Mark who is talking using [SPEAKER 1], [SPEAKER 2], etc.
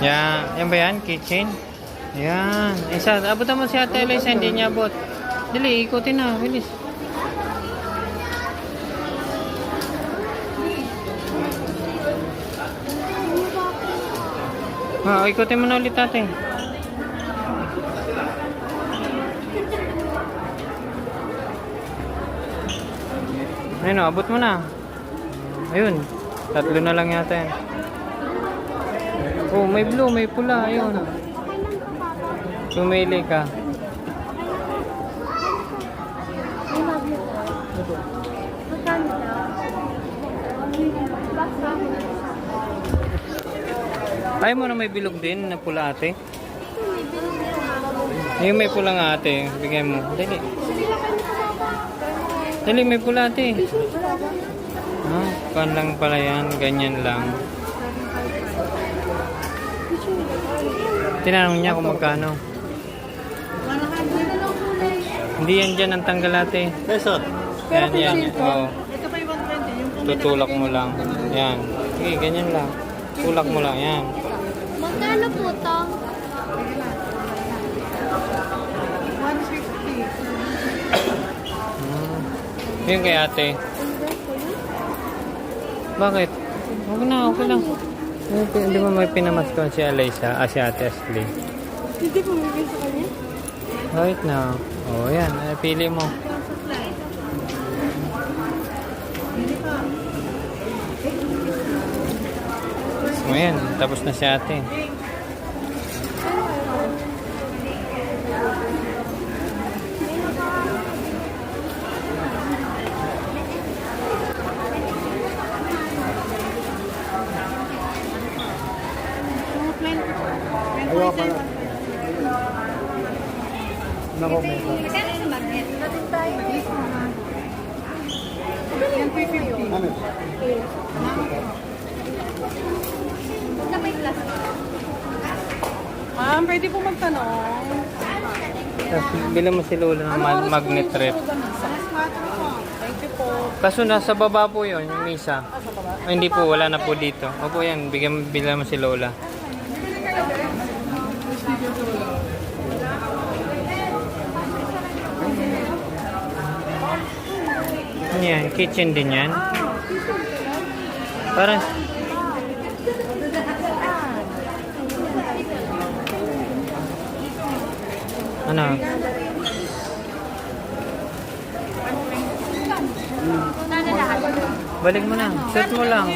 [SPEAKER 1] Yan ba yan? Kitchen? Yan. Isa, abutan mo si Ate Eliza, hindi niya abot. Dali, ikutin na. Bilis. Ikutin mo na ulit ate. Ayun, abot mo na. Ayun. 3 na lang yata yan. Oh, may blue, may pula. Ayun. Pumili ka. Ayaw mo na may bilog din na pula ate? Yung may pula nga ate. Bigyan mo. Dali. Dali, may pula ate. Kan lang pala yan. Ganyan lang. Tinanong niya kung magkano. Hindi yan dyan ang tanggal ate.
[SPEAKER 2] Peso.
[SPEAKER 1] Yan, yan. Oo.
[SPEAKER 3] Ito pa yung 120. Yung
[SPEAKER 1] Tutulak mo lang. Yan. Sige, ganyan lang. Tulak mo lang. Yan.
[SPEAKER 4] Magkano po to?
[SPEAKER 3] 150.
[SPEAKER 1] Yun kay ate. Bakit? Huwag na, okay lang. Hindi mo may pinamaskon si Eliza, si Ate Ashley.
[SPEAKER 4] Hindi po bigay sa kanya?
[SPEAKER 1] Right now. Oh, yan. Pili mo. So, yan. Tapos na si ate.
[SPEAKER 2] Ayaw ka na. Nako, may
[SPEAKER 4] Natin tayo.
[SPEAKER 3] Yan 350.
[SPEAKER 2] ano?
[SPEAKER 4] Na may plastic.
[SPEAKER 3] Ma'am, pwede po magtanong.
[SPEAKER 1] Tapos, bilang mo si Lola ng magnet rep.
[SPEAKER 3] Alas 4 po. Thank you po.
[SPEAKER 1] Kaso nasa baba po yun, yung misa.
[SPEAKER 3] Sa baba?
[SPEAKER 1] Ay, hindi po, wala na po dito. Opo yan, bilang mo si Lola. Ano yan? Kitchen din yan? Para... Ano?
[SPEAKER 4] Sana lahat.
[SPEAKER 1] Balik mo na. Set mo lang.